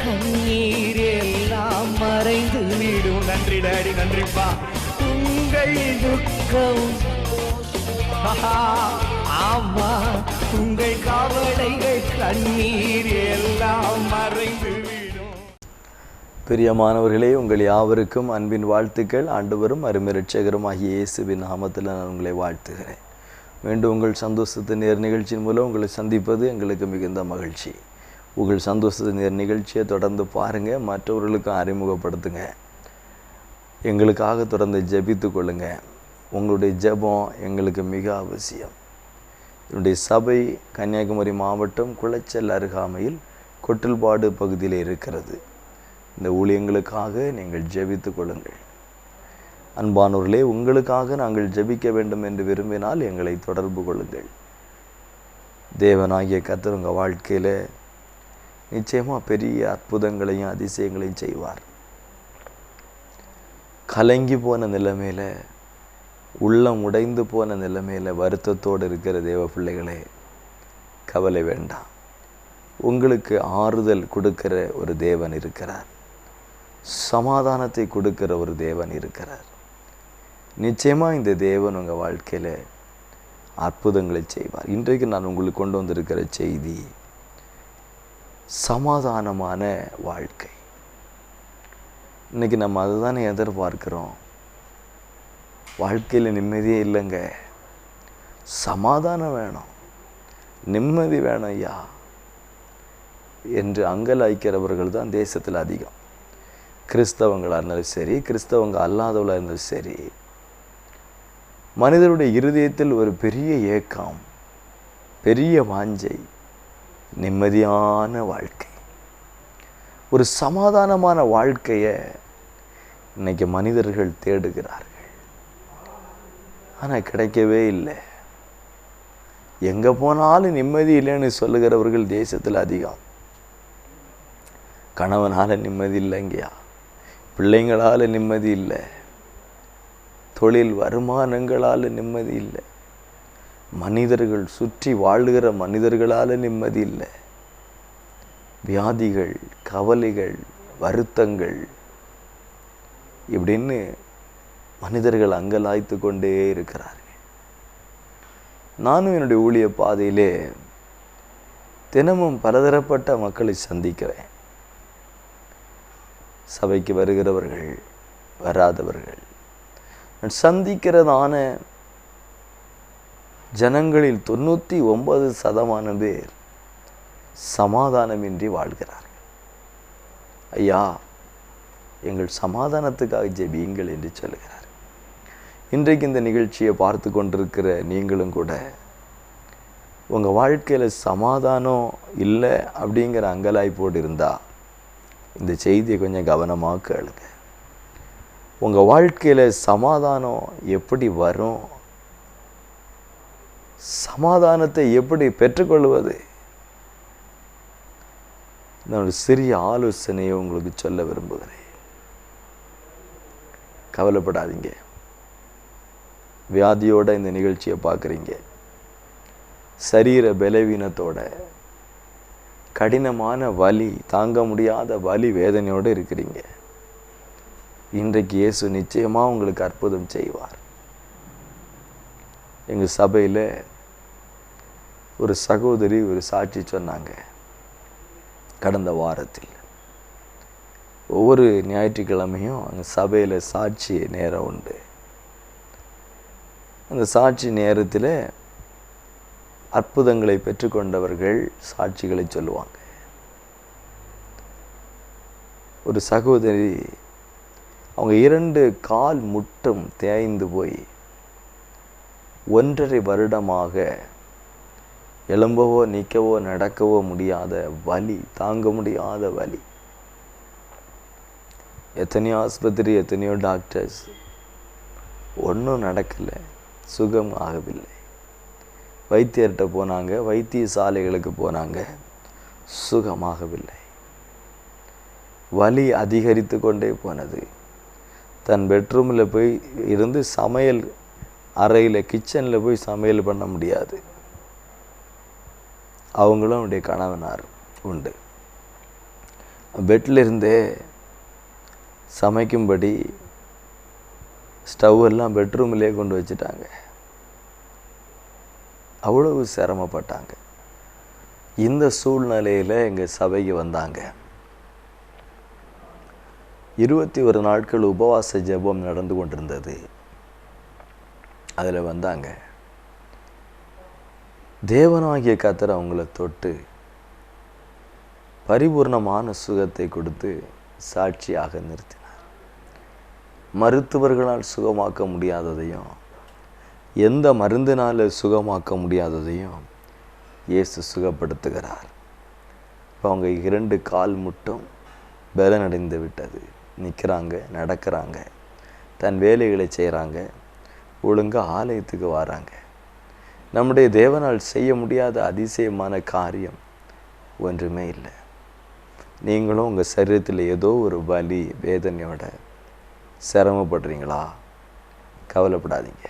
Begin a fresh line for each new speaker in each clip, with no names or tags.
கண்ணீர் எல்லாம் மறைந்து விடும். நன்றி டாடி, நன்றிப்பா. உங்கள் துக்கம் ஆமா, உங்கள் கவலைகள் கண்ணீர் எல்லாம் மறைந்து விடும்.
பிரியமானவர்களே, உங்கள் யாவருக்கும் அன்பின் வாழ்த்துக்கள். ஆண்டவரும் அருமை இரட்சகரும் ஆகிய இயேசுவின் நாமத்தில் நான் உங்களை வாழ்த்துகிறேன். மீண்டும் உங்கள் சந்தோஷத்து நேர் நிகழ்ச்சியின் மூலம் உங்களை சந்திப்பது எங்களுக்கு மிகுந்த மகிழ்ச்சி. உங்கள் சந்தோஷத்து நேர் நிகழ்ச்சியை தொடர்ந்து பாருங்கள், மற்றவர்களுக்கும் அறிமுகப்படுத்துங்க. எங்களுக்காக தொடர்ந்து ஜெபித்து கொள்ளுங்க. உங்களுடைய ஜெபம் எங்களுக்கு மிக அவசியம். என்னுடைய சபை கன்னியாகுமரி மாவட்டம் குளச்சல் அருகாமையில் கொட்டில்பாடு பகுதியில் இருக்கிறது. இந்த ஊழியங்களுக்காக நீங்கள் ஜெபித்து கொள்ளுங்கள். அன்பானவர்களே, உங்களுக்காக நாங்கள் ஜெபிக்க வேண்டும் என்று விரும்பினால் எங்களை தொடர்பு கொள்ளுங்கள். தேவனாகிய கர்த்தர் உங்கள் வாழ்க்கையில் நிச்சயமாக பெரிய அற்புதங்களையும் அதிசயங்களையும் செய்வார். கலங்கி போன நிலைமையில், உள்ளம் உடைந்து போன நிலைமையில் வருத்தத்தோடு இருக்கிற தேவ பிள்ளைகளே, கவலை வேண்டாம். உங்களுக்கு ஆறுதல் கொடுக்கிற ஒரு தேவன் இருக்கிறார். சமாதானத்தை கொடுக்கிற ஒரு தேவன் இருக்கிறார். நிச்சயமாக இந்த தேவன் உங்கள் வாழ்க்கையில் அற்புதங்களை செய்வார். இன்றைக்கு நான் உங்களுக்கு கொண்டு வந்திருக்கிற செய்தி சமாதானமான வாழ்க்கை. இன்றைக்கி நம்ம அதுதானே எதிர்பார்க்கிறோம். வாழ்க்கையில் நிம்மதியே இல்லைங்க, சமாதானம் வேணும், நிம்மதி வேணும் ஐயா என்று அங்கலாய்க்கிறவர்கள் தான் தேசத்தில் அதிகம். கிறிஸ்தவங்களாக இருந்தாலும் சரி, கிறிஸ்தவங்க அல்லாதவர்களாக இருந்தாலும் சரி, மனிதருடைய இருதயத்தில் ஒரு பெரிய ஏக்கம், பெரிய வாஞ்சை, நிம்மதியான வாழ்க்கை, ஒரு சமாதானமான வாழ்க்கையை இன்னைக்கு மனிதர்கள் தேடுகிறார்கள். ஆனால் கிடைக்கவே இல்லை. எங்கே போனாலும் நிம்மதி இல்லைன்னு சொல்லுகிறவர்கள் தேசத்தில் அதிகம். கணவனால் நிம்மதி இல்லைங்கயா, பிள்ளைங்களால் நிம்மதி இல்லை, தொழில் வருமானங்களால் நிம்மதி இல்லை, மனிதர்கள் சுற்றி வாழ்கிற மனிதர்களால் நிம்மதி இல்லை, வியாதிகள், கவலைகள், வருத்தங்கள், இப்படின்னு மனிதர்கள் அங்கலாய்த்து கொண்டே இருக்கிறார்கள். நானும் என்னுடைய ஊழிய பாதையிலே தினமும் பலதரப்பட்ட மக்களை சந்திக்கிறேன். சபைக்கு வருகிறவர்கள், வராதவர்கள். நான் சந்திக்கிறதான ஜனங்களில் 99% பேர் சமாதானமின்றி வாழ்கிறார்கள். ஐயா, எங்கள் சமாதானத்துக்காக ஜெபியுங்கள் என்று சொல்லுகிறார். இன்றைக்கு இந்த நிகழ்ச்சியை பார்த்து கொண்டிருக்கிற நீங்களும் கூட உங்கள் வாழ்க்கையில் சமாதானம் இல்லை அப்படிங்கிற அங்கலாய்ப்போடு இருந்தால் இந்த செய்தியை கொஞ்சம் கவனமாக கேளுங்க. உங்கள் வாழ்க்கையில் சமாதானம் எப்படி வரும், சமாதானத்தை எப்படி பெற்றுக்கொள்வது, நான் ஒரு சிறிய ஆலோசனையை உங்களுக்கு சொல்ல விரும்புகிறேன். கவலைப்படாதீங்க. வியாதியோட இந்த நிகழ்ச்சியை பார்க்குறீங்க, சரீர பலவீனத்தோட, கடினமான வலி, தாங்க முடியாத வலி வேதனையோடு இருக்கிறீங்க. இன்றைக்கு இயேசு நிச்சயமாக உங்களுக்கு அற்புதம் செய்வார். எங்கள் சபையில் ஒரு சகோதரி ஒரு சாட்சி சொன்னாங்க. கடந்த வாரத்தில் ஒவ்வொரு ஞாயிற்றுக்கிழமையும் அங்கே சபையில் சாட்சி நேரம் உண்டு. அந்த சாட்சி நேரத்தில் அற்புதங்களை பெற்றுக்கொண்டவர்கள் சாட்சிகளை சொல்லுவாங்க. ஒரு சகோதரி, அவங்க 2 கால் முட்டும் தேய்ந்து போய் 1.5 வருடமாக எழும்பவோ நிற்கவோ நடக்கவோ முடியாத வலி, தாங்க முடியாத வலி. எத்தனையோ ஆஸ்பத்திரி, எத்தனையோ டாக்டர்ஸ், ஒன்றும் நடக்கலை, சுகம் ஆகவில்லை. வைத்தியர்கிட்ட போனாங்க, வைத்தியசாலைகளுக்கு போனாங்க, சுகமாகவில்லை. வலி அதிகரித்து கொண்டே போனது. தன் பெட்ரூமில் போய் இருந்து சமையல் அறையில், கிச்சனில் போய் சமையல் பண்ண முடியாது. அவங்களும் அவருடைய கணவனார் உண்டு. பெட்டில் இருந்தே சமைக்கும்படி ஸ்டவ் எல்லாம் பெட்ரூம்லேயே கொண்டு வச்சுட்டாங்க. அவ்வளவு சிரமப்பட்டாங்க. இந்த சூழ்நிலையில் எங்கள் சபைக்கு வந்தாங்க. 21 நாட்கள் உபவாச ஜெபம் நடந்து கொண்டிருந்தது. அதில் வந்தாங்க. தேவனாகிய கர்த்தர் அவங்கள தொட்டு பரிபூர்ணமான சுகத்தை கொடுத்து சாட்சியாக நிறுத்தினார். மருத்துவர்களால் சுகமாக்க முடியாததையும் எந்த மருந்தினால் சுகமாக்க முடியாததையும் இயேசு சுகப்படுத்துகிறார். இப்போ அவங்க 2 கால் மட்டும் பலனடைந்து விட்டது. நிற்கிறாங்க, நடக்கிறாங்க, தன் வேலைகளை செய்கிறாங்க, ஒழுங்காக ஆலயத்துக்கு வராங்க. நம்முடைய தேவனால் செய்ய முடியாத அதிசயமான காரியம் ஒன்றுமே இல்லை. நீங்களும் உங்கள் சரீரத்தில் ஏதோ ஒரு வலி வேதனையோட சிரமப்படுறீங்களா? கவலைப்படாதீங்க.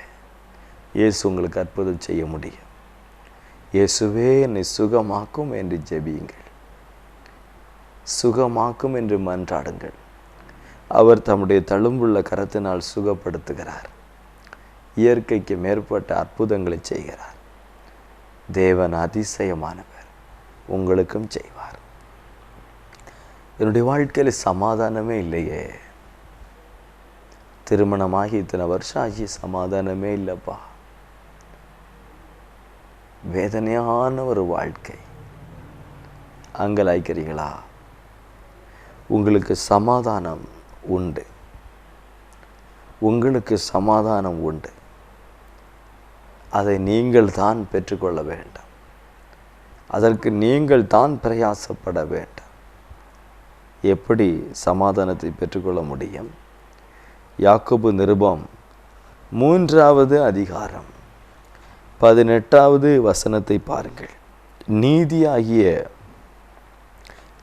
இயேசு உங்களுக்கு அற்புதம் செய்ய முடியும். இயேசுவே என்னை சுகமாக்கும் என்று ஜெபியுங்கள், சுகமாக்கும் என்று மன்றாடுங்கள். அவர் தம்முடைய தழும்புள்ள கரத்தினால் சுகப்படுத்துகிறார். இயற்கைக்கு மேற்பட்ட அற்புதங்களை செய்கிறார். தேவன் அதிசயமானவர், உங்களுக்கும் செய்வார். என்னுடைய வாழ்க்கையில் சமாதானமே இல்லையே, திருமணமாகி இத்தனை வருஷம் ஆகி சமாதானமே இல்லைப்பா, வேதனையான ஒரு வாழ்க்கை, அங்கலாய்க்கிறீங்களா? உங்களுக்கு சமாதானம் உண்டு, உங்களுக்கு சமாதானம் உண்டு. அதை நீங்கள் தான் பெற்றுக்கொள்ள வேண்டும். அதற்கு நீங்கள் தான் பிரயாசப்பட வேண்டும். எப்படி சமாதானத்தை பெற்றுக்கொள்ள முடியும்? யாக்கோபு நிருபம் 3வது அதிகாரம் 18வது வசனத்தை பாருங்கள். நீதியாகிய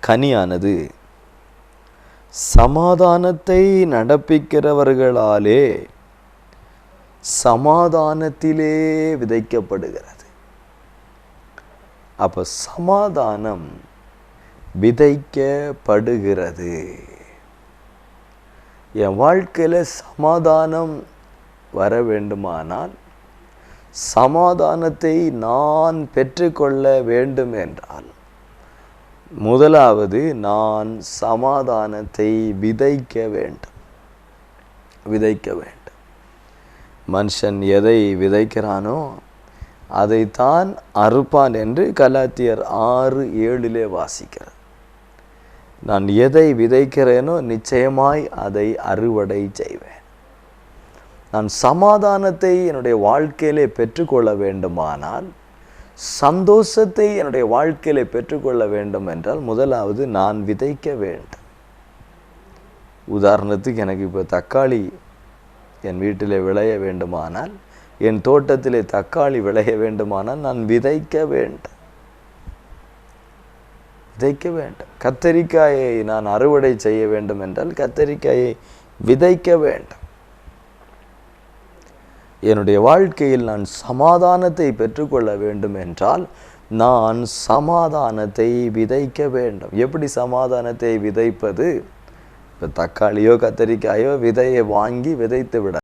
கனியானது சமாதானத்தை நடப்பிக்கிறவர்களாலே சமாதானத்திலே விதைக்கப்படுகிறது. அப்போ சமாதானம் விதைக்கப்படுகிறது. என் வாழ்க்கையில் சமாதானம் வர வேண்டுமானால், சமாதானத்தை நான் பெற்றுக்கொள்ள வேண்டும் என்றால், முதலாவது நான் சமாதானத்தை விதைக்க வேண்டும். விதைக்க வேண்டும். மனுஷன் எதை விதைக்கிறானோ அதைத்தான் அறுப்பான் என்று கலாத்தியர் 6:7 வாசிக்கிறார். நான் எதை விதைக்கிறேனோ நிச்சயமாய் அதை அறுவடை செய்வேன். நான் சமாதானத்தை என்னுடைய வாழ்க்கையிலே பெற்றுக்கொள்ள வேண்டுமானால், சந்தோஷத்தை என்னுடைய வாழ்க்கையிலே பெற்றுக்கொள்ள வேண்டும் என்றால், முதலாவது நான் விதைக்க வேண்டும். உதாரணத்துக்கு எனக்கு இப்போ தக்காளி என் வீட்டிலே விளைய வேண்டுமானால், என் தோட்டத்திலே தக்காளி விளைய வேண்டுமானால் நான் விதைக்க வேண்டும். விதைக்க வேண்டும். கத்தரிக்காயை நான் அறுவடை செய்ய வேண்டும் என்றால் கத்தரிக்காயை விதைக்க வேண்டும். என்னுடைய வாழ்க்கையில் நான் சமாதானத்தை பெற்றுக்கொள்ள வேண்டும் என்றால் நான் சமாதானத்தை விதைக்க வேண்டும். எப்படி சமாதானத்தை விதைப்பது? இப்போ தக்காளியோ கத்தரிக்காயோ விதையை வாங்கி விதைத்து விட.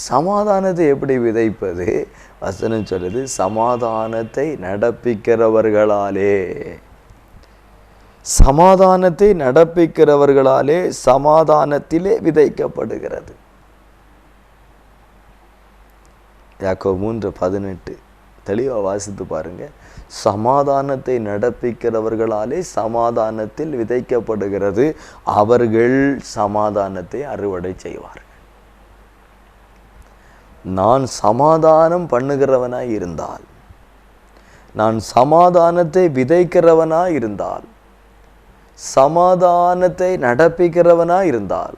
சமாதானத்தை எப்படி விதைப்பது? வசனம் சொல்லுது, சமாதானத்தை நடப்பிக்கிறவர்களாலே. சமாதானத்தை நடப்பிக்கிறவர்களாலே சமாதானத்திலே விதைக்கப்படுகிறது. யாக்கோபு 3:18 தெளிவாக வாசித்து பாருங்க. சமாதானத்தை நடப்பிக்கிறவர்களாலே சமாதானத்தில் விதைக்கப்படுகிறது, அவர்கள் சமாதானத்தை அறுவடை செய்வார்கள். நான் சமாதானம் பண்ணுகிறவனாய் இருந்தால், நான் சமாதானத்தை விதைக்கிறவனாய் இருந்தால், சமாதானத்தை நடப்பிக்கிறவனாய் இருந்தால்,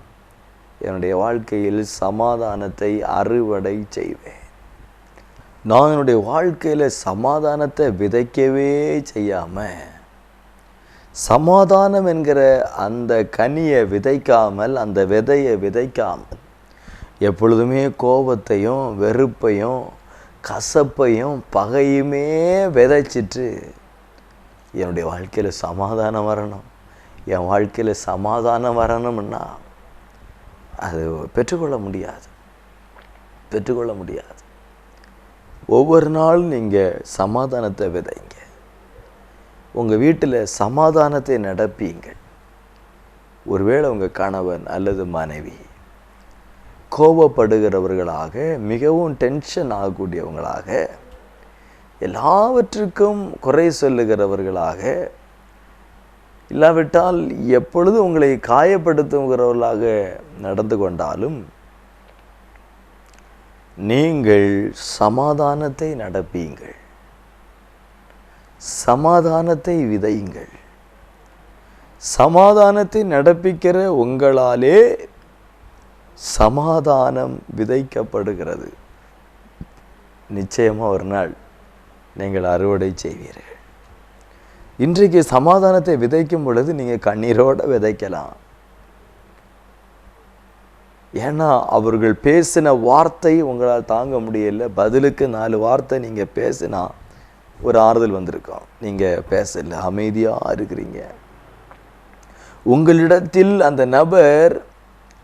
என்னுடைய வாழ்க்கையில் சமாதானத்தை அறுவடை செய்வேன். நான் என்னுடைய வாழ்க்கையில் சமாதானத்தை விதைக்கவே செய்யாமல், சமாதானம் என்கிற அந்த கனியை விதைக்காமல், அந்த விதையை விதைக்காமல், எப்பொழுதுமே கோபத்தையும் வெறுப்பையும் கசப்பையும் பகையுமே விதைச்சிட்டு, என்னுடைய வாழ்க்கையில் சமாதானம் வரணும், என் வாழ்க்கையில் சமாதானம் வரணும்னா அது பெற்றுக்கொள்ள முடியாது. ஒவ்வொரு நாளும் நீங்கள் சமாதானத்தை விதைங்க. உங்கள் வீட்டில் சமாதானத்தை நடப்பீங்கள். ஒருவேளை உங்கள் கணவன் அல்லது மனைவி கோபப்படுகிறவர்களாக, மிகவும் டென்ஷன் ஆகக்கூடியவங்களாக, எல்லாவற்றுக்கும் குறை சொல்லுகிறவர்களாக, இல்லாவிட்டால் எப்பொழுது உங்களை காயப்படுத்துகிறவர்களாக நடந்து கொண்டாலும் நீங்கள் சமாதானத்தை நடப்பீங்கள், சமாதானத்தை விதையுங்கள். சமாதானத்தை நடப்பிக்கிற உங்களாலே சமாதானம் விதைக்கப்படுகிறது. நிச்சயமாக ஒரு நாள் நீங்கள் அறுவடை செய்வீர்கள். இன்றைக்கு சமாதானத்தை விதைக்கும் பொழுது நீங்கள் கண்ணீரோடு விதைக்கலாம். ஏன்னா அவர்கள் பேசின வார்த்தை உங்களால் தாங்க முடியல. பதிலுக்கு 4 வார்த்தை நீங்கள் பேசினா ஒரு ஆறுதல் வந்திருக்கும். நீங்கள் பேசல, அமைதியாக இருக்கிறீங்க. உங்களிடத்தில் அந்த நபர்,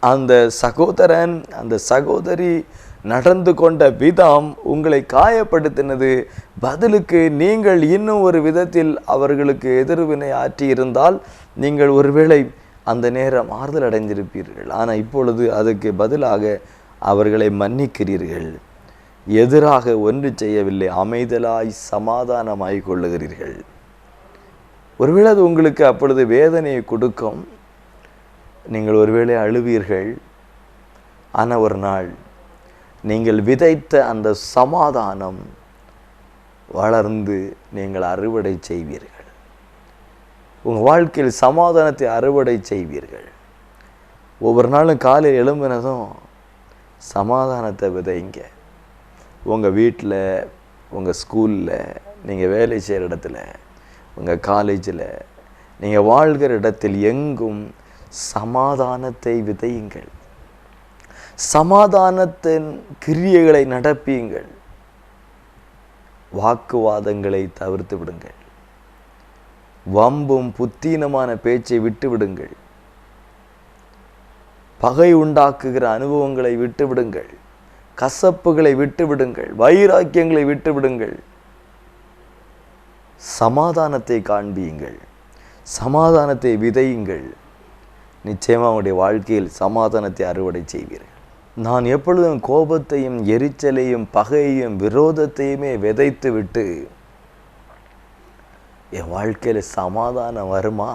அந்த சகோதரன், அந்த சகோதரி நடந்து கொண்ட விதம் உங்களை காயப்படுத்தினது. பதிலுக்கு நீங்கள் இன்னும் ஒரு விதத்தில் அவர்களுக்கு எதிர்வினை ஆற்றியிருந்தால் நீங்கள் ஒருவேளை அந்த நேரம் ஆறுதல் அடைந்திருப்பீர்கள். ஆனால் இப்பொழுது அதுக்கு பதிலாக அவர்களை மன்னிக்கிறீர்கள். எதிராக ஒன்று செய்யவில்லை, அமைதலாய் சமாதானமாய் கொள்ளுகிறீர்கள். ஒருவேளை அது உங்களுக்கு அப்பொழுது வேதனையை கொடுக்கும். நீங்கள் ஒருவேளை அழுவீர்கள். ஆனால் ஒரு நாள் நீங்கள் விதைத்த அந்த சமாதானம் வளர்ந்து நீங்கள் அறுவடை செய்வீர்கள். உங்கள் வாழ்க்கையில் சமாதானத்தை அறுவடை செய்வீர்கள். ஒவ்வொரு நாளும் காலையில் எழும்பினதும் சமாதானத்தை விதைங்க. உங்கள் வீட்டில், உங்கள் ஸ்கூலில், நீங்கள் வேலை செய்கிற இடத்துல, உங்கள் காலேஜில், நீங்கள் வாழ்கிற இடத்தில் எங்கும் சமாதானத்தை விதையுங்கள். சமாதானத்தின் கிரியைகளை நடப்பியுங்கள். வாக்குவாதங்களை தவிர்த்து விடுங்கள். வம்பும் புத்தீனமான பேச்சை விட்டு விடுங்கள். பகை உண்டாக்குகிற அனுபவங்களை விட்டு விடுங்கள். கசப்புகளை விட்டு விடுங்கள். வைராக்கியங்களை விட்டு விடுங்கள். சமாதானத்தை காண்பியுங்கள். சமாதானத்தை விதையுங்கள். நிச்சயமாக உங்களுடைய வாழ்க்கையில் சமாதானத்தை அறுவடை செய்வீர்கள். நான் எப்பொழுதும் கோபத்தையும் எரிச்சலையும் பகையையும் விரோதத்தையுமே விதைத்து விட்டு என் வாழ்க்கையில் சமாதானம் வருமா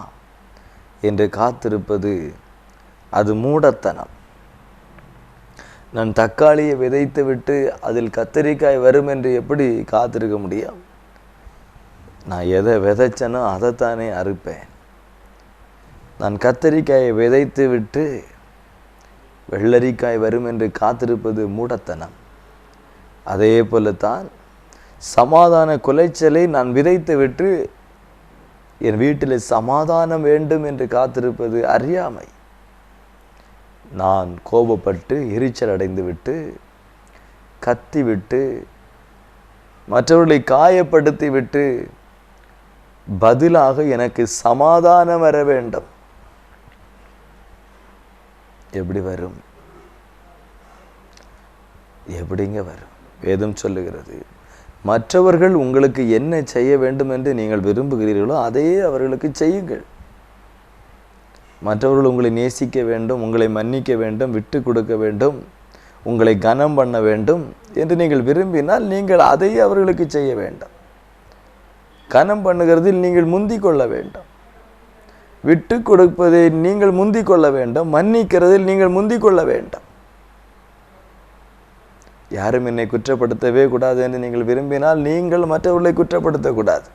என்று காத்திருப்பது அது மூடத்தனம். நான் தக்காளியை விதைத்து விட்டு அதில் கத்தரிக்காய் வரும் என்று எப்படி காத்திருக்க முடியும்? நான் எதை விதைச்சனோ அதைத்தானே அறுப்பேன். நான் கத்தரிக்காயை விதைத்து விட்டு வெள்ளரிக்காய் வரும் என்று காத்திருப்பது மூடத்தனம். அதே போலத்தான் சமாதான குலைச்சலை நான் விதைத்து விட்டு என் வீட்டில் சமாதானம் வேண்டும் என்று காத்திருப்பது அறியாமை. நான் கோபப்பட்டு எரிச்சல் அடைந்து விட்டு கத்தி விட்டு மற்றவர்களை காயப்படுத்தி விட்டு பதிலாக எனக்கு சமாதானம் வர வேண்டும். எப்படி வரும்? எப்படிங்க வரும்? வேதம் சொல்லுகிறது, மற்றவர்கள் உங்களுக்கு என்ன செய்ய வேண்டும் என்று நீங்கள் விரும்புகிறீர்களோ அதையே அவர்களுக்கு செய்யுங்கள். மற்றவர்கள் உங்களை நேசிக்க வேண்டும், உங்களை மன்னிக்க வேண்டும், விட்டு கொடுக்க வேண்டும், உங்களை கனம் பண்ண வேண்டும் என்று நீங்கள் விரும்பினால் நீங்கள் அதையே அவர்களுக்கு செய்ய வேண்டும். கனம் பண்ணுகிறதில் நீங்கள் முந்திக் கொள்ள வேண்டும். விட்டு கொடுப்பதை நீங்கள் முந்திக் கொள்ள வேண்டும். மன்னிக்கிறதில் நீங்கள் முந்திக் கொள்ள வேண்டும். யாரும் என்னை குற்றப்படுத்தவே கூடாது என்று நீங்கள் விரும்பினால் நீங்கள் மற்றவர்களை குற்றப்படுத்தக்கூடாது.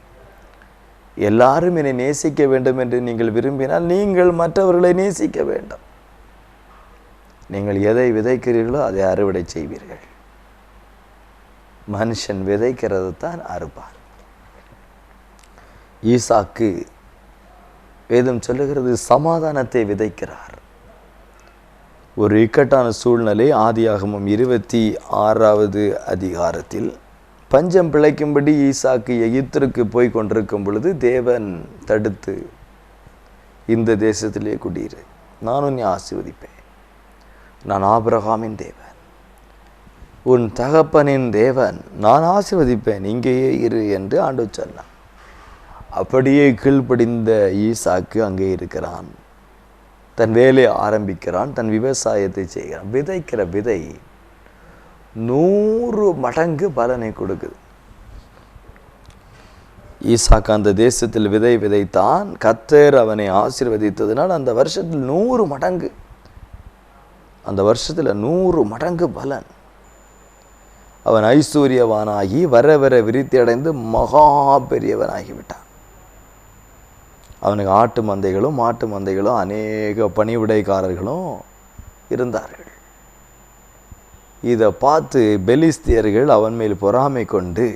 எல்லாரும் என்னை நேசிக்க வேண்டும் என்று நீங்கள் விரும்பினால் நீங்கள் மற்றவர்களை நேசிக்க வேண்டும். நீங்கள் எதை விதைக்கிறீர்களோ அதை அறுவடை செய்வீர்கள். மனுஷன் விதைக்கிறது தான் அறுப்பான். ஈசாக்கு வேதம் சொல்லுகிறது சமாதானத்தை விதைக்கிறார். ஒரு இக்கட்டான சூழ்நிலை. ஆதியாகமம் 26வது அதிகாரத்தில் பஞ்சம் பிழைக்கும்படி ஈசாக்கு எகிப்திற்கு போய் கொண்டிருக்கும் பொழுது தேவன் தடுத்து இந்த தேசத்திலே குடியிரு, நான் உன்னை ஆசீர்வதிப்பேன். நான் ஆபிரகாமின் தேவன், உன் தகப்பனின் தேவன், நான் ஆசீர்வதிப்பேன், இங்கேயே இரு என்று ஆண்டவர் சொன்னார். அப்படியே கீழ்ப்படிந்த ஈசாக்கு அங்கே இருக்கிறான். தன் வேலையை ஆரம்பிக்கிறான், தன் விவசாயத்தை செய்கிறான். விதைக்கிற விதை 100 மடங்கு பலனை கொடுக்குது. ஈசாக்கு அந்த தேசத்தில் விதை விதைத்தான். கர்த்தர் அவனை ஆசீர்வதித்ததினால் அந்த வருஷத்தில் 100 மடங்கு, அந்த வருஷத்தில் 100 மடங்கு பலன். அவன் ஐஸ்வர்யவானாகி வர வர விருத்தி அடைந்து மகா பெரியவனாகிவிட்டான். அவனுக்கு ஆட்டு மந்தைகளும் மாட்டு மந்தைகளும் அநேக பணிவிடைக்காரர்களும் இருந்தார்கள். இதை பார்த்து பெலிஸ்தியர்கள் அவன் மேல் பொறாமை கொண்டு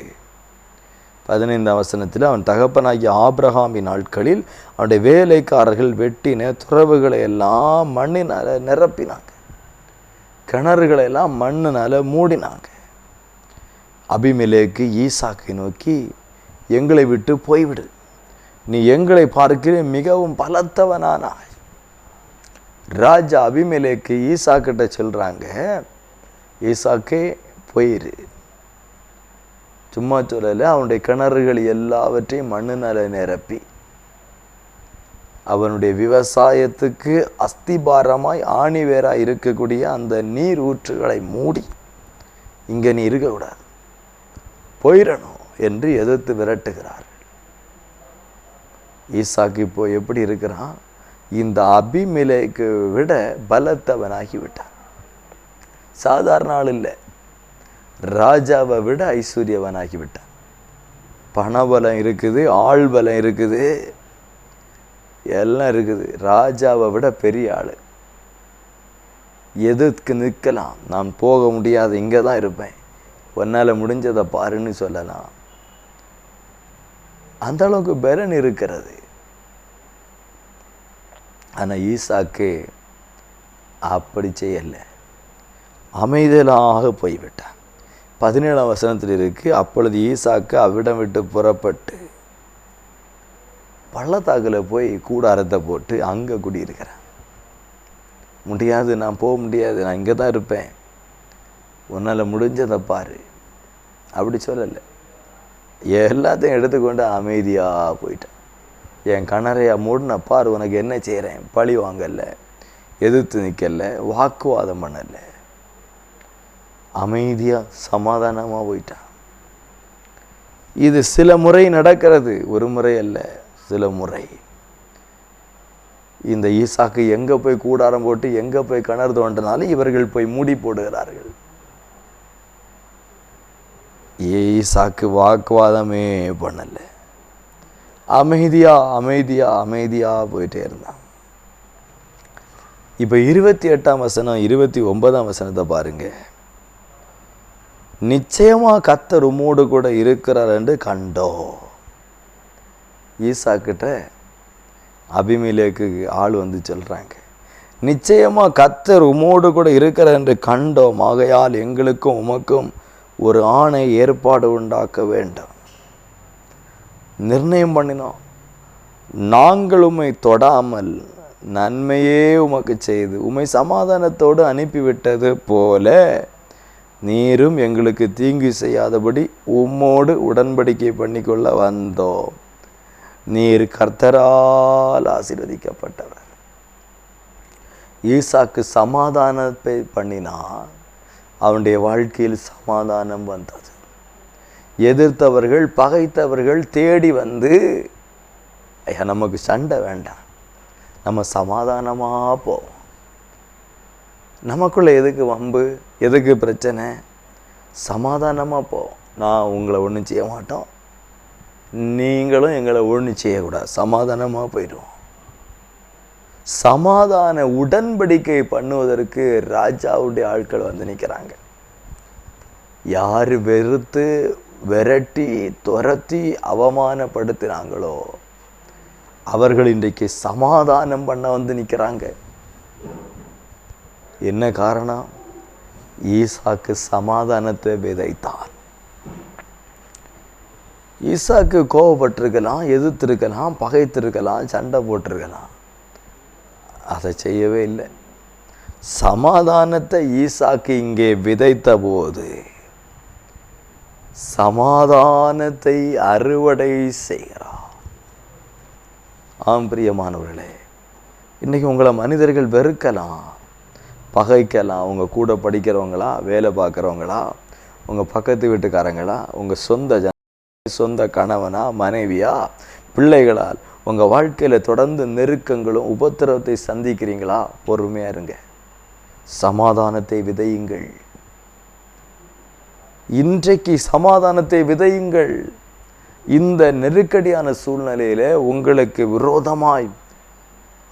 15ஆம் வசனத்தில் அவன் தகப்பனாகிய ஆபிரகாமின் நாட்களில் அவனுடைய வேலைக்காரர்கள் வெட்டின துறவுகளை எல்லாம் மண்ணினால் நிரப்பினாங்க, கிணறுகளை எல்லாம் மண்ணினால் மூடினாங்க. அபிமெலேக்கு ஈசாக்கை நோக்கி, எங்களை விட்டு போய்விடு, நீ எங்களை பார்க்கிற மிகவும் பலத்தவனானாய். ராஜா அபிமெலேக்கு ஈசாக்கிட்ட சொல்கிறாங்க, ஈசாக்கே போயிரு. சும்மா சொல்லல, அவனுடைய கிணறுகள் எல்லாவற்றையும் மண்ணினால் நிரப்பி அவனுடைய விவசாயத்துக்கு அஸ்திபாரமாய் ஆணிவேராய் இருக்கக்கூடிய அந்த நீர் ஊற்றுகளை மூடி இங்கே நீ இருக்கக்கூடாது, போயிடணும் என்று எதிர்த்து விரட்டுகிறார்கள். ஈசாக்கு இப்போ எப்படி இருக்கிறான்? இந்த அபிமெலேக்கு விட பலத்தவனாகி விட்டான். சாதாரண ஆள் இல்லை, ராஜாவை விட ஐஸ்வர்யவனாகி விட்டான். பணபலம் இருக்குது, ஆள் பலம் இருக்குது, எல்லாம் இருக்குது. ராஜாவை விட பெரிய ஆள். எதுக்கு நிற்கலாம், நான் போக முடியாது, இங்கே தான் இருப்பேன், உன்னால் முடிஞ்சதை பாருன்னு சொல்லலாம். அந்த அளவுக்கு பலன் இருக்கிறது. ஆனால் ஈசாக்கு அப்படி செய்யலை, அமைதலாக போய்விட்டான். 17ஆம் வசனத்தில் இருக்கு, அப்பொழுது ஈசாக்கு அவ்விடம் விட்டு புறப்பட்டு பள்ளத்தாக்கில் போய் கூடாரத்தை போட்டு அங்கே குடியிருக்கிறேன். முடியாது, நான் போக முடியாது, நான் இங்கே தான் இருப்பேன், உன்னால் முடிஞ்சதை பாரு அப்படி சொல்லலை. எல்லாத்தையும் எடுத்துக்கொண்டு அமைதியாக போயிட்டேன். என் கணரையா மூடின பார், உனக்கு என்ன செய்கிறேன், பழி வாங்கல, எதிர்த்து நிற்கல, வாக்குவாதம் பண்ணலை, அமைதியாக சமாதானமாக போயிட்டான். இது சில முறை நடக்கிறது, ஒரு முறை அல்ல, சில முறை. இந்த ஈசாக்கு எங்கே போய் கூடாரம் போட்டு எங்கே போய் கிணறு தோண்டினாலும் இவர்கள் போய் மூடி போடுகிறார்கள். ஈசாக்கு வாக்குவாதமே பண்ணல, அமைதியா அமைதியா அமைதியா போயிட்டே இருந்தான். இப்போ 28ஆம் வசனம் 29ஆம் வசனத்தை பாருங்க. நிச்சயமா கர்த்தர் உம்மோடு கூட இருக்கிறார் என்று கண்டோ. ஈசாக்கிட்ட அபிமெலேக்கு ஆள் வந்து சொல்றாங்க, நிச்சயமா கர்த்தர் உம்மோடு கூட இருக்கிறார் என்று கண்டோம், ஆகையால் எங்களுக்கும் உமக்கும் ஒரு ஆணை ஏற்பாடு உண்டாக்க வேண்டும். நிர்ணயம் பண்ணினோம், நாங்கள் உம்மை தொடாமல் நன்மையே உமக்கு செய்து உம்மை சமாதானத்தோடு அனுப்பிவிட்டது போல நீரும் எங்களுக்கு தீங்கு செய்யாதபடி உம்மோடு உடன்படிக்கை பண்ணிக்கொள்ள வந்தோம். நீர் கர்த்தரால் ஆசீர்வதிக்கப்பட்டவர். ஈசாக்கு சமாதானத்தை பண்ணினான், அவனுடைய வாழ்க்கையில் சமாதானம் வந்தது. எதிர்த்தவர்கள் பகைத்தவர்கள் தேடி வந்து, ஐயா நமக்கு சண்டை வேண்டாம், நம்ம சமாதானமாக போவோம், நமக்குள்ளே எதுக்கு வம்பு, எதுக்கு பிரச்சனை, சமாதானமாக போவோம். நான் உங்களை ஒன்றும் செய்ய மாட்டோம், நீங்களும் எங்களை ஒன்றும் செய்யக்கூடாது, சமாதானமாக போயிடுவோம். சமாதான உடன்படிக்கை பண்ணுவதற்கு ராஜாவுடைய ஆட்கள் வந்து நிற்கிறாங்க. யார் வெறுத்து விரட்டி துரத்தி அவமானப்படுத்தினாங்களோ அவர்கள் இன்றைக்கு சமாதானம் பண்ண வந்து நிற்கிறாங்க. என்ன காரணம்? ஈசாக்கு சமாதானத்தை விதைத்தார். ஈசாக்கு கோபப்பட்டிருக்கலாம், எதிர்த்திருக்கலாம், பகைத்திருக்கலாம், சண்டை போட்டிருக்கலாம். அதை செய்யவே இல்லை. சமாதானத்தை ஈசாக்கு இங்கே விதைத்த போது சமாதானத்தை அறுவடை செய்கிறார். ஆம் பிரியமானவர்களே, இன்றைக்கி உங்களை மனிதர்கள் வெறுக்கலாம், பகைக்கலாம். உங்கள் கூட படிக்கிறவங்களா, வேலை பார்க்குறவங்களா, உங்கள் பக்கத்து வீட்டுக்காரங்களா, உங்கள் சொந்த கணவனா, மனைவியா, பிள்ளைகளால் உங்கள் வாழ்க்கையில் தொடர்ந்து நெருக்கங்களும் உபத்திரவத்தை சந்திக்கிறீங்களா? பொறுமையாக இருங்க. சமாதானத்தை விதையுங்கள். இன்றைக்கு சமாதானத்தை விதையுங்கள். இந்த நெருக்கடியான சூழ்நிலையில் உங்களுக்கு விரோதமாய்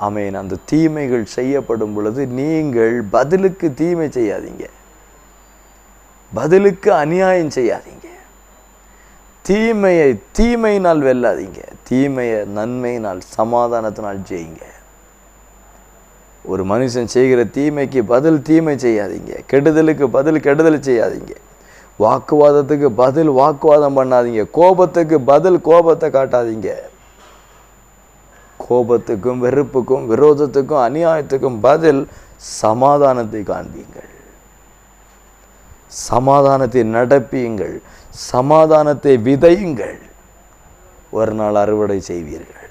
ஆமென் அந்த தீமைகள் செய்யப்படும் பொழுது நீங்கள் பதிலுக்கு தீமை செய்யாதீங்க, பதிலுக்கு அநியாயம் செய்யாதீங்க. தீமையை தீமையினால் வெல்லாதீங்க, தீமையை நன்மையினால் சமாதானத்தினால் ஜெயிங்க. ஒரு மனுஷன் செய்கிற தீமைக்கு பதில் தீமை செய்யாதீங்க, கெடுதலுக்கு பதில் கெடுதல் செய்யாதீங்க, வாக்குவாதத்துக்கு பதில் வாக்குவாதம் பண்ணாதீங்க, கோபத்துக்கு பதில் கோபத்தை காட்டாதீங்க. கோபத்துக்கும் வெறுப்புக்கும் விரோதத்துக்கும் அநியாயத்துக்கும் பதில் சமாதானத்தை காண்பீங்கள், சமாதானத்தை நடப்பியுங்கள், சமாதானத்தை விதையுங்கள். ஒரு நாள் அறுவடை செய்வீர்கள்.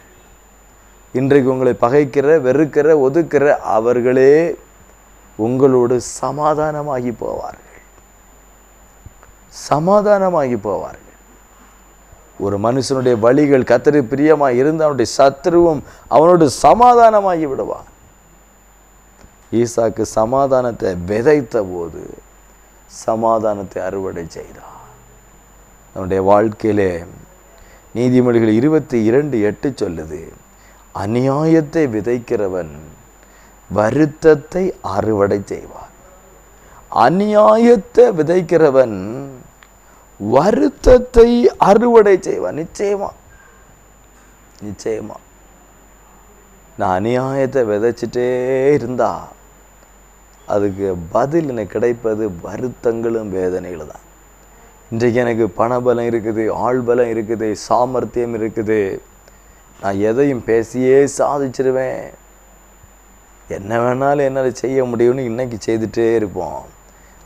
இன்றைக்கு உங்களை பகைக்கிற, வெறுக்கிற, ஒதுக்கிற அவர்களே உங்களோடு சமாதானமாகி போவார்கள், சமாதானமாகி போவார்கள். ஒரு மனுஷனுடைய வழிகள் கர்த்தருக்கு பிரியமாய் இருந்து அவனுடைய சத்துருவும் அவனோடு சமாதானமாகி விடுவான். ஈசாக்கு சமாதானத்தை விதைத்த போது சமாதானத்தை அறுவடை செய்தார். நம்முடைய வாழ்க்கையிலே நீதிமொழிகள் 22:8 சொல்லுது, அநியாயத்தை விதைக்கிறவன் வருத்தத்தை அறுவடை செய்வான். அநியாயத்தை விதைக்கிறவன் வருத்தத்தை அறுவடை செய்வான். நிச்சயமா நிச்சயமா. நான் அநியாயத்தை விதைச்சிட்டே இருந்தா அதுக்கு பதில் எனக்கு கிடைப்பது வருத்தங்களும் வேதனைகளும் தான். இன்றைக்கு எனக்கு பணபலம் இருக்குது, ஆள்பலம் இருக்குது, சாமர்த்தியம் இருக்குது, நான் எதையும் பேசியே சாதிச்சிருவேன், என்ன வேணாலும் என்னால் செய்ய முடியும்னு இன்னைக்கு செய்துட்டே இருப்போம்.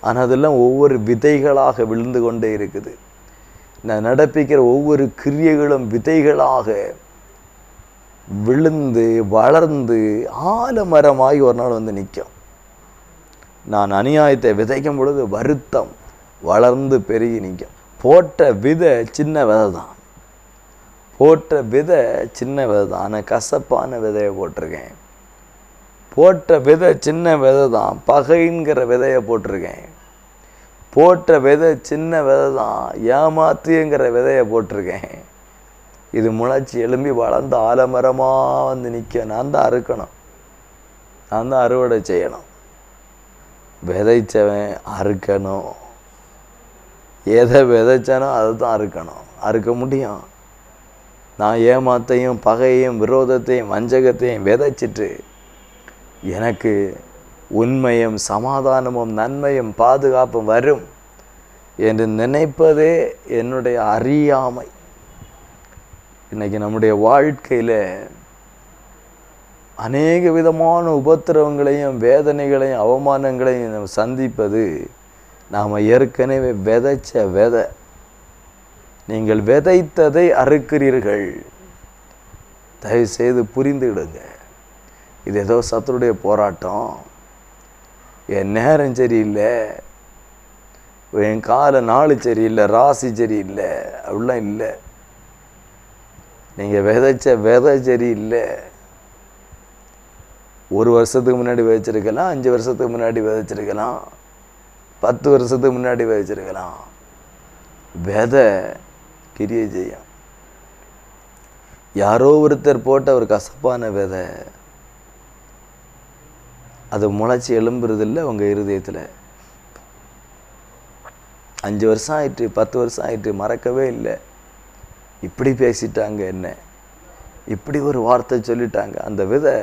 ஆனால் அதெல்லாம் ஒவ்வொரு விதைகளாக விழுந்து கொண்டே இருக்குது. நான் நடப்பிக்கிற ஒவ்வொரு கிரியைகளும் விதைகளாக விழுந்து வளர்ந்து ஆலமரமாகி ஒரு நாள் வந்து நிற்கும். நான் அநியாயத்தை விதைக்கும் பொழுது வருத்தம் வளர்ந்து பெருகி நிற்கும். போட்ட விதை சின்ன விதை தான், போட்ட விதை சின்ன விதை தான், ஆனால் கசப்பான விதையை போட்டிருக்கேன். போட்ட விதை சின்ன விதை தான், பகைங்கிற விதையை போட்டிருக்கேன். போட்ட விதை சின்ன விதை தான், ஏமாத்திங்கிற விதையை போட்டிருக்கேன். இது முளைச்சி எழும்பி வளர்ந்து ஆலமரமாக வந்து நிற்க நான் தான் அறுக்கணும், நான் தான் அறுவடை செய்யணும். விதைச்சவன் அறுக்கணும், எதை விதைச்சானோ அதை தான் அறுக்கணும், அறுக்க முடியும். நான் ஏமாத்தையும் பகையையும் விரோதத்தையும் வஞ்சகத்தையும் விதைச்சிட்டு எனக்கு உண்மையும் சமாதானமும் நன்மையும் பாதுகாப்பும் வரும் என்று நினைப்பதே என்னுடைய அறியாமை. இன்னைக்கு நம்முடைய வாழ்க்கையில் அநேக விதமான உபத்திரவங்களையும் வேதனைகளையும் அவமானங்களையும் நம்ம சந்திப்பது நாம் ஏற்கனவே விதைச்ச விதை. நீங்கள் விதைத்ததை அறுக்கிறீர்கள். தயவுசெய்து புரிந்துவிடுங்க. இது ஏதோ சத்துருடைய போராட்டம், என் நேரம் சரியில்லை, என் கால நாள் சரியில்லை, ராசி சரியில்லை, அப்படிலாம் இல்லை. நீங்கள் விதைச்ச விதை சரியில்லை. 1 வருஷத்துக்கு முன்னாடி விதைச்சிருக்கலாம், 5 வருஷத்துக்கு முன்னாடி விதைச்சிருக்கலாம், 10 வருஷத்துக்கு முன்னாடி விதைச்சிருக்கலாம். விதை கிரியை செய்யும். யாரோ ஒருத்தர் போட்ட ஒரு கசப்பான விதை அது முளைச்சி எழும்புறதில்லை உங்கள் இருதயத்தில். 5 வருஷம் ஆயிட்டு, 10 வருஷம் ஆயிட்டு, மறக்கவே இல்லை. இப்படி பேசிட்டாங்க, என்ன இப்படி ஒரு வார்த்தை சொல்லிட்டாங்க. அந்த விதை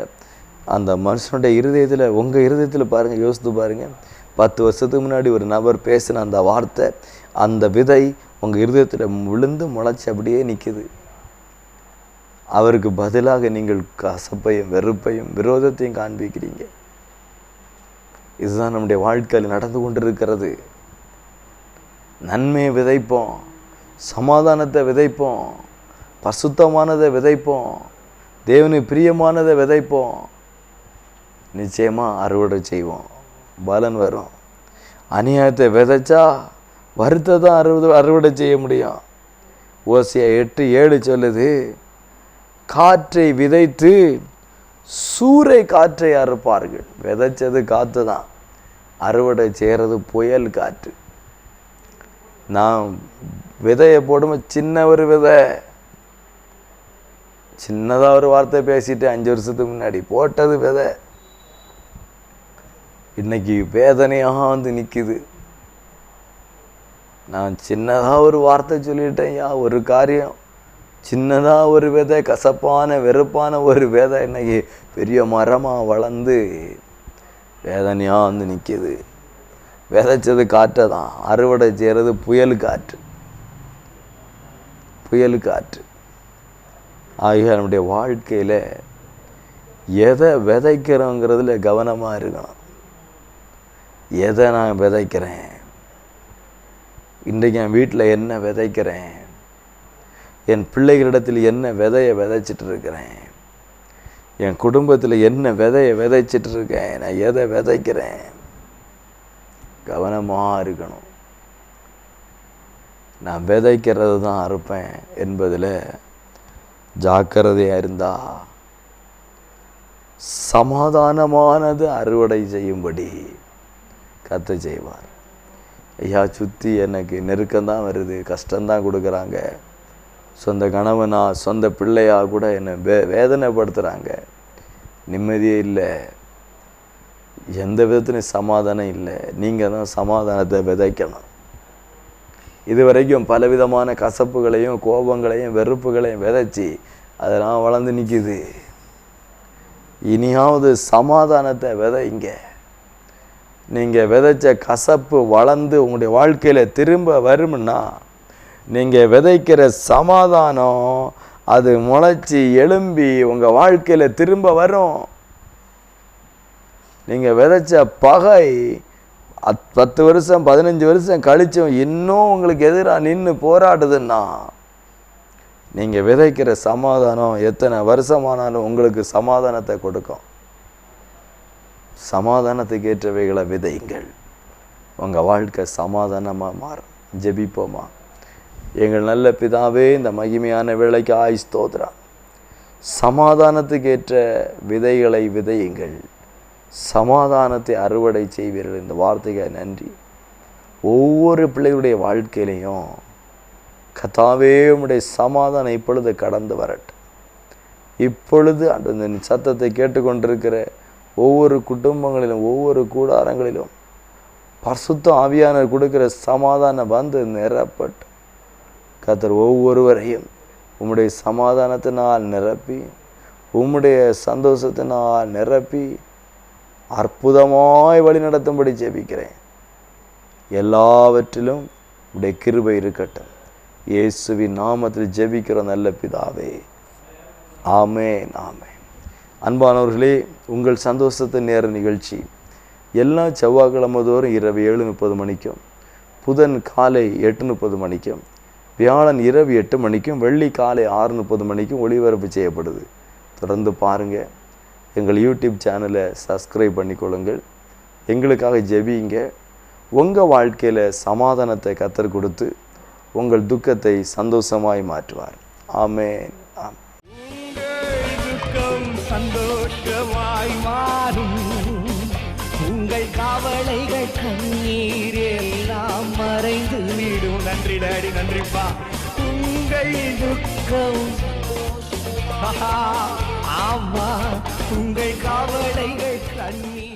அந்த மனுஷனுடைய இருதயத்தில், உங்கள் இருதயத்தில் பாருங்கள், யோசித்து பாருங்கள். 10 வருஷத்துக்கு முன்னாடி ஒரு நபர் பேசின அந்த வார்த்தை, அந்த விதை உங்கள் இருதயத்தில் விழுந்து முளைச்சி அப்படியே நிற்குது. அவருக்கு பதிலாக நீங்கள் கசப்பையும் வெறுப்பையும் விரோதத்தையும் காண்பிக்கிறீங்க. இதுதான் நம்முடைய வாழ்க்கையில் நடந்து கொண்டிருக்கிறது. நன்மையை விதைப்போம், சமாதானத்தை விதைப்போம், பரிசுத்தமானதை விதைப்போம், தேவனுக்கு பிரியமானதை விதைப்போம். நிச்சயமாக அறுவடை செய்வோம், பலன் வரும். அநியாயத்தை விதைச்சா வருத்தத்தை தான் அறுவடை செய்ய முடியும். ஓசியா 8:7 சொல்லுது, காற்றை விதைத்து சூறை காற்றை அறுப்பார்கள். விதைச்சது காற்று தான், அறுவடை செய்கிறது புயல் காற்று. நான் விதையை போடும்போது சின்ன ஒரு விதை, சின்னதாக ஒரு வார்த்தை பேசிட்டு 5 வருஷத்துக்கு முன்னாடி போட்டது விதை, இன்னைக்கு வேதனையாக வந்து நிற்குது. நான் சின்னதாக ஒரு வார்த்தை சொல்லிட்டேன், ஒரு காரியம் சின்னதாக ஒரு விதை, கசப்பான வெறுப்பான ஒரு விதை இன்னைக்கு பெரிய மரமாக வளர்ந்து வேதனையாக வந்து நிற்கிது. விதைச்சது காற்றை தான், அறுவடை செய்கிறது புயல் காற்று, புயல் காற்று. ஆகிய நம்முடைய வாழ்க்கையில் எதை விதைக்கிறோங்கிறதுல கவனமாக இருக்கணும். எதை நான் விதைக்கிறேன், இன்றைக்கு என் வீட்டில் என்ன விதைக்கிறேன், என் பிள்ளைகளிடத்தில் என்ன விதையை விதைச்சிட்டு இருக்கிறேன், என் குடும்பத்தில் என்ன விதையை விதைச்சிட்டு இருக்கேன், நான் எதை விதைக்கிறேன், கவனமாக இருக்கணும். நான் விதைக்கிறது தான் அறுப்பேன் என்பதில் ஜாக்கிரதையாக இருந்தால் சமாதானமானது அறுவடை செய்யும்படி கர்த்தர் செய்வார். ஐயா, சுற்றி எனக்கு நெருக்கம்தான் வருது, கஷ்டம்தான் கொடுக்குறாங்க, சொந்த கணவனா சொந்த பிள்ளையா கூட என்னை வேதனைப்படுத்துகிறாங்க, நிம்மதியே இல்லை, எந்த விதத்துலையும் சமாதானம் இல்லை. நீங்கள் தான் சமாதானத்தை விதைக்கணும். இதுவரைக்கும் பலவிதமான கசப்புகளையும் கோபங்களையும் வெறுப்புகளையும் விதைச்சி அதெல்லாம் வளர்ந்து நிற்கிது. இனியாவது சமாதானத்தை விதைங்க. நீங்கள் விதைச்ச கசப்பு வளர்ந்து உங்களுடைய வாழ்க்கையில் திரும்ப வரும்னா, நீங்கள் விதைக்கிற சமாதானம் அது முளைச்சி எழும்பி உங்கள் வாழ்க்கையில் திரும்ப வரும். நீங்கள் விதைச்ச பகை 10 வருஷம் 15 வருஷம் கழிச்சும் இன்னும் உங்களுக்கு எதிராக நின்று போராடுதுன்னா, நீங்கள் விதைக்கிற சமாதானம் எத்தனை வருஷமானாலும் உங்களுக்கு சமாதானத்தை கொடுக்கும். சமாதானத்துக்கு ஏற்றவைகளை விதைங்கள், உங்கள் வாழ்க்கை சமாதானமாக மாறும். ஜெபிப்போமா? எங்கள் நல்ல பிதாவே, இந்த மகிமையான வேளைக்கு ஸ்தோத்திரம். சமாதானத்துக்கு ஏற்ற விதைகளை விதையுங்கள், சமாதானத்தை அறுவடை செய்வீர்கள். இந்த வார்த்தைக்கு நன்றி. ஒவ்வொரு பிள்ளைகளுடைய வாழ்க்கையிலையும் கர்த்தாவே உம்முடைய சமாதானம் இப்பொழுது கடந்து வரட்டும். இப்பொழுது அந்த சத்தத்தை கேட்டுக்கொண்டிருக்கிற ஒவ்வொரு குடும்பங்களிலும் ஒவ்வொரு கூடாரங்களிலும் பரிசுத்த ஆவியானவர் கொடுக்கிற சமாதானம் வந்து நிரப்பட்டு கர்த்தர் ஒவ்வொருவரையும் உம்முடைய சமாதானத்தினால் நிரப்பி, உம்முடைய சந்தோஷத்தினால் நிரப்பி அற்புதமாய் வழி நடத்தும்படி ஜெபிக்கிறேன். எல்லாவற்றிலும் உடைய கிருபை இருக்கட்டும். இயேசுவின் நாமத்தில் ஜெபிக்கிற நல்ல பிதாவே, ஆமென், ஆமென். அன்பானவர்களே, உங்கள் சந்தோஷத்தை நேர நிகழ்ச்சி எல்லா செவ்வாய்க்கிழமை தோறும் இரவு 7:30 மணிக்கும், புதன் காலை 8:30 மணிக்கும், வியாழன் இரவு 8 மணிக்கும், வெள்ளி காலை 6:30 மணிக்கும் ஒளிபரப்பு செய்யப்படுது. தொடர்ந்து பாருங்கள். எங்கள் யூடியூப் சேனலை சப்ஸ்கிரைப் பண்ணிக்கொள்ளுங்கள். எங்களுக்காக ஜெபிங்க. உங்கள் வாழ்க்கையில் சமாதானத்தை கர்த்தர் கொடுத்து உங்கள் துக்கத்தை சந்தோஷமாய் மாற்றுவார். ஆமென்.
துக்கம் சந்தோஷமாய் மாறும், உங்கள் கவலைகள் கண்ணீர் எல்லாம் மறைந்து விடும். நன்றி டாடி, நன்றிப்பா. உங்கள் துக்கம் ஆமா, உங்கள் கவலைகள் கண்ணீர்